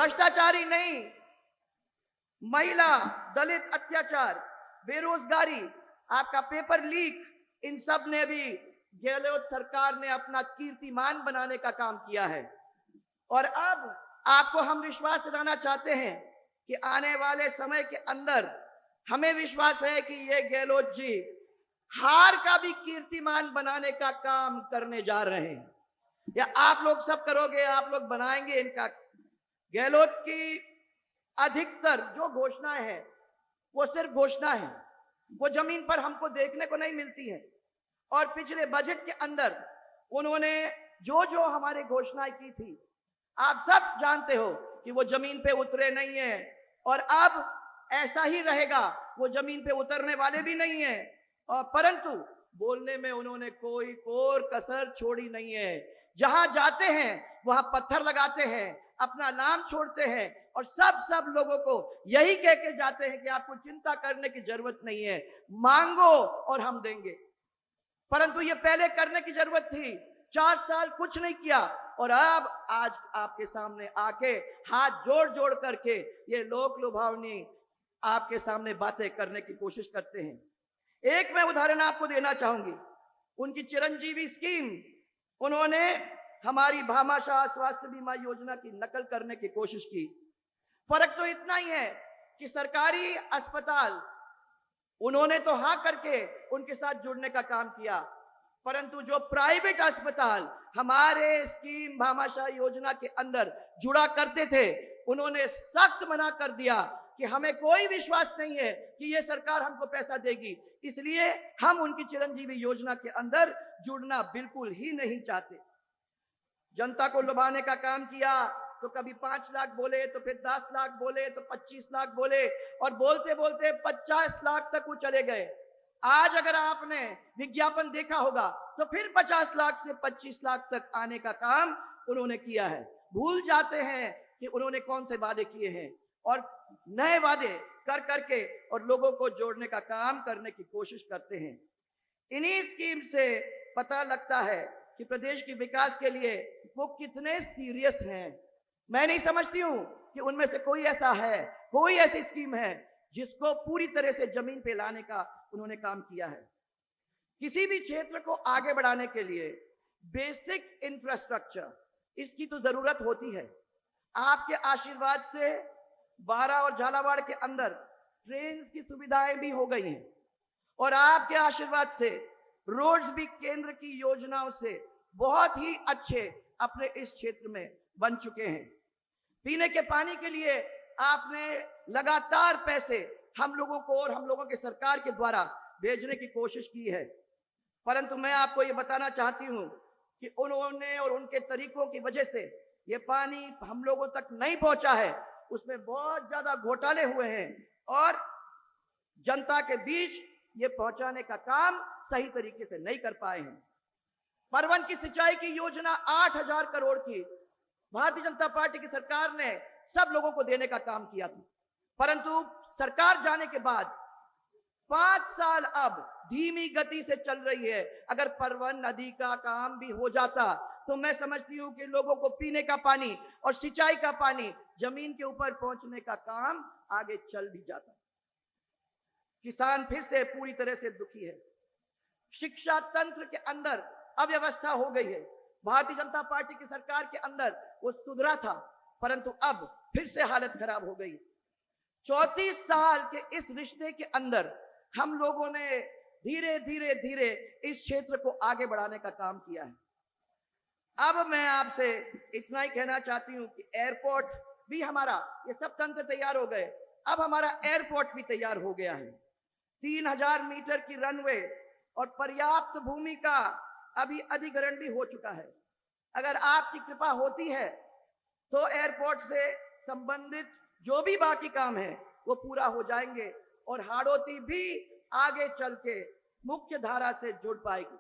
भ्रष्टाचारी नहीं, महिला, दलित अत्याचार, बेरोजगारी, आपका पेपर लीक, इन सब ने भी गहलोत सरकार ने अपना कीर्तिमान बनाने का काम किया है। और अब आपको हम विश्वास दिलाना चाहते हैं कि आने वाले समय के अंदर हमें विश्वास है कि ये गहलोत जी हार का भी कीर्तिमान बनाने का काम करने जा रहे हैं। या आप लोग सब करोगे, आप लोग बनाएंगे इनका। गहलोत की अधिकतर जो घोषणाएं हैं वो सिर्फ घोषणा है, वो जमीन पर हमको देखने को नहीं मिलती है। और पिछले बजट के अंदर उन्होंने जो जो हमारी घोषणाएं की थी, आप सब जानते हो कि वो जमीन पे उतरे नहीं है, और अब ऐसा ही रहेगा, वो जमीन पे उतरने वाले भी नहीं है। और परंतु बोलने में उन्होंने कोई कोर कसर छोड़ी नहीं है। जहां जाते हैं वहां पत्थर लगाते हैं, अपना नाम छोड़ते हैं, और सब लोगों को यही कह के जाते हैं कि आपको चिंता करने की जरूरत नहीं है, मांगो और हम देंगे। परंतु ये पहले करने की जरूरत थी। 4 साल कुछ नहीं किया, और अब आज आपके सामने आके हाथ जोड़ जोड़ करके ये लोक लुभावनी आपके सामने बातें करने की कोशिश करते हैं। एक मैं उदाहरण आपको देना चाहूंगी, उनकी चिरंजीवी स्कीम, उन्होंने हमारी भामाशाह स्वास्थ्य बीमा योजना की नकल करने की कोशिश की। फर्क तो इतना ही है कि सरकारी अस्पताल उन्होंने तो हाँ करके उनके साथ जुड़ने का काम किया, परंतु जो प्राइवेट अस्पताल हमारे स्कीम भामाशाह योजना के अंदर जुड़ा करते थे, उन्होंने सख्त मना कर दिया कि हमें कोई विश्वास नहीं है कि ये सरकार हमको पैसा देगी, इसलिए हम उनकी चिरंजीवी योजना के अंदर जुड़ना बिल्कुल ही नहीं चाहते। जनता को लुभाने का काम किया, तो कभी 5 लाख बोले, तो फिर 10 लाख बोले, तो 25 लाख बोले, और बोलते बोलते 50 लाख तक वो चले गए। आज अगर आपने विज्ञापन देखा होगा तो फिर 50 लाख से 25 लाख तक आने का काम उन्होंने किया है। भूल जाते हैं कि उन्होंने कौन से वादे किए हैं, और नए वादे कर करके और लोगों को जोड़ने का काम करने की कोशिश करते हैं। इन्हीं स्कीम से पता लगता है कि प्रदेश के विकास के लिए वो कितने सीरियस हैं। मैं नहीं समझती हूं कि उनमें से कोई ऐसा है, कोई ऐसी स्कीम है जिसको पूरी तरह से जमीन पे लाने का उन्होंने काम किया है। किसी भी क्षेत्र को आगे बढ़ाने के लिए बेसिक इंफ्रास्ट्रक्चर, इसकी तो जरूरत होती है। आपके आशीर्वाद से बारा और झालावाड़ के अंदर ट्रेन की सुविधाएं भी हो गई हैं, और आपके आशीर्वाद से रोड्स भी केंद्र की योजनाओं से बहुत ही अच्छे अपने इस क्षेत्र में बन चुके हैं। पीने के पानी के लिए आपने लगातार पैसे हम लोगों को और हम लोगों के सरकार के द्वारा भेजने की कोशिश की है, परंतु मैं आपको ये बताना चाहती हूं कि उन्होंने और उनके तरीकों की वजह से ये पानी हम लोगों तक नहीं पहुंचा है। उसमें बहुत ज्यादा घोटाले हुए हैं, और जनता के बीच ये पहुंचाने का काम सही तरीके से नहीं कर पाए हैं। परवन की सिंचाई की योजना 8,000 करोड़ की भारतीय जनता पार्टी की सरकार ने सब लोगों को देने का काम किया था, परंतु सरकार जाने के बाद 5 साल अब धीमी गति से चल रही है। अगर परवन नदी का काम भी हो जाता तो मैं समझती हूं कि लोगों को पीने का पानी और सिंचाई का पानी जमीन के ऊपर पहुंचने का काम आगे चल भी जाता। किसान फिर से पूरी तरह से दुखी है। शिक्षा तंत्र के अंदर अव्यवस्था हो गई है। भारतीय जनता पार्टी की सरकार के अंदर वो सुधरा था, परंतु अब फिर से हालत खराब हो गई। 34 साल के इस रिश्ते के अंदर हम लोगों ने धीरे धीरे इस क्षेत्र को आगे बढ़ाने का काम किया है। अब मैं आपसे इतना ही कहना चाहती हूं कि एयरपोर्ट भी हमारा, ये सब तंत्र तैयार हो गए, अब हमारा एयरपोर्ट भी तैयार हो गया है। 3000 मीटर की रनवे और पर्याप्त भूमि का अभी अधिग्रहण भी हो चुका है। अगर आपकी कृपा होती है तो एयरपोर्ट से संबंधित जो भी बाकी काम है वो पूरा हो जाएंगे, और हाड़ौती भी आगे चल के मुख्य धारा से जुड़ पाएगी।